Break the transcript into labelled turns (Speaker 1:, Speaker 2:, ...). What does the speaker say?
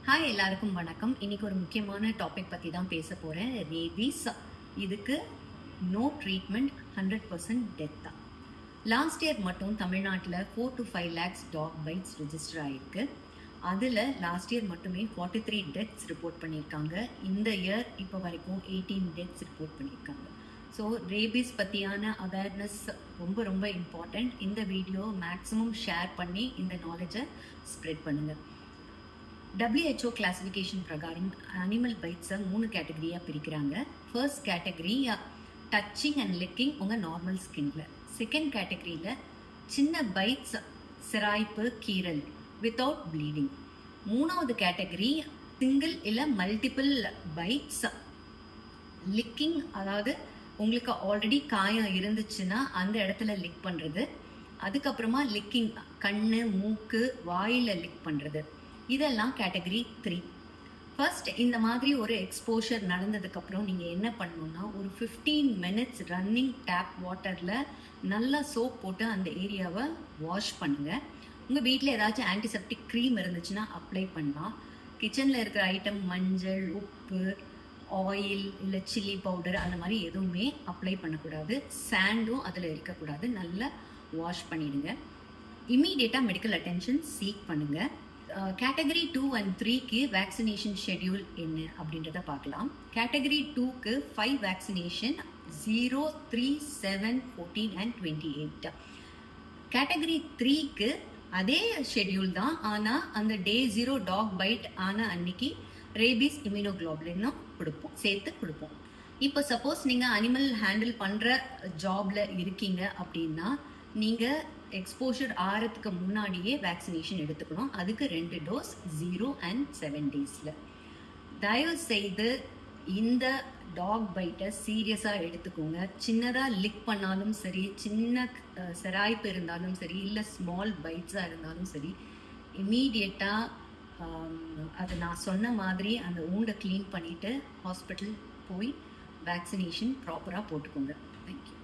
Speaker 1: Hi, எல்லாருக்கும் வணக்கம். இன்னைக்கு ஒரு முக்கியமான டாபிக் பற்றி தான் பேச போகிறேன். ரேபீஸ். இதுக்கு நோ ட்ரீட்மெண்ட், 100% டெத் தான். லாஸ்ட் இயர் மட்டும் தமிழ்நாட்டில் 4 to 5 lakhs dog bites register ஆகிருக்கு. அதில் லாஸ்ட் இயர் மட்டுமே 43 டெத்ஸ் ரிப்போர்ட் பண்ணியிருக்காங்க. இந்த இயர் இப்போ வரைக்கும் 18 டெத்ஸ் ரிப்போர்ட் பண்ணியிருக்காங்க. ஸோ ரேபீஸ் பற்றியான அவேர்னஸ் ரொம்ப ரொம்ப இம்பார்ட்டண்ட். இந்த வீடியோ மேக்ஸிமம் ஷேர் பண்ணி இந்த நாலேஜை ஸ்ப்ரெட் பண்ணுங்கள். WHO கிளாசிஃபிகேஷன் பிரகாரம் அனிமல் பைட்ஸை 3 கேட்டகரியாக பிரிக்கிறாங்க. First category touching and licking உங்கள் நார்மல் ஸ்கின்ல. செகண்ட் கேட்டகரியில் சின்ன பைட்ஸ், சிராய்ப்பு, கீரல் வித்தவுட் ப்ளீடிங். மூணாவது கேட்டகரி சிங்கிள் இல்லை மல்டிபிள் பைட்ஸ், லிக்கிங், அதாவது உங்களுக்கு ஆல்ரெடி காயம் இருந்துச்சுன்னா அந்த இடத்துல லிக் பண்ணுறது. அதுக்கப்புறமா லிக்கிங் கண்ணு, மூக்கு, வாயில் லிக் பண்ணுறது. இதெல்லாம் கேட்டகரி 3. ஃபர்ஸ்ட் இந்த மாதிரி ஒரு எக்ஸ்போஷர் நடந்ததுக்கப்புறம் நீங்கள் என்ன பண்ணணும்னா, ஒரு 15 minutes ரன்னிங் டேப் வாட்டரில் நல்லா சோப் போட்டு அந்த ஏரியாவை வாஷ் பண்ணுங்கள். உங்கள் வீட்டில் ஏதாச்சும் ஆன்டிசெப்டிக் க்ரீம் இருந்துச்சுன்னா அப்ளை பண்ணலாம். கிச்சனில் இருக்கிற ஐட்டம் மஞ்சள், உப்பு, ஆயில் இல்லை சில்லி பவுடர் அந்த மாதிரி எதுவுமே அப்ளை பண்ணக்கூடாது. சாண்டும் அதில் இருக்கக்கூடாது. நல்லா வாஷ் பண்ணிடுங்க. இம்மீடியட்டாக மெடிக்கல் அட்டென்ஷன் சீக் பண்ணுங்கள். கேட்டகரி 2 and 3க்கு வேக்சினேஷன் ஷெட்யூல் என்ன அப்படின்றத பார்க்கலாம். கேட்டகரி 2க்கு 5 வேக்சினேஷன் 0, 3, 7, 14 and 28. கேட்டகரி 3க்கு அதே ஷெட்யூல் தான், ஆனால் அந்த டே 0 டாக் பைட் ஆன அன்னைக்கு ரேபீஸ் இம்யூனோகுளோபுலினும் சேர்த்து கொடுப்போம். இப்போ சப்போஸ் நீங்கள் அனிமல் ஹேண்டில் பண்ணுற ஜாபில் இருக்கீங்க அப்படின்னா நீங்கள் எக்ஸ்போஷர் ஆகிறதுக்கு முன்னாடியே வேக்சினேஷன் எடுத்துக்கணும். அதுக்கு 2 டோஸ் 0 and 7 days. தயவு செய்து இந்த டாக் பைட்டை சீரியஸாக எடுத்துக்கோங்க. சின்னதாக லிக் பண்ணாலும் சரி, சின்ன சிராய்ப்பு இருந்தாலும் சரி, இல்லை ஸ்மால் பைட்ஸாக இருந்தாலும் சரி, இம்மீடியட்டாக அது நான் சொன்ன மாதிரி அந்த ஊண்டை க்ளீன் பண்ணிவிட்டு ஹாஸ்பிட்டல் போய் வேக்சினேஷன் ப்ராப்பராக போட்டுக்கோங்க. தேங்க்யூ.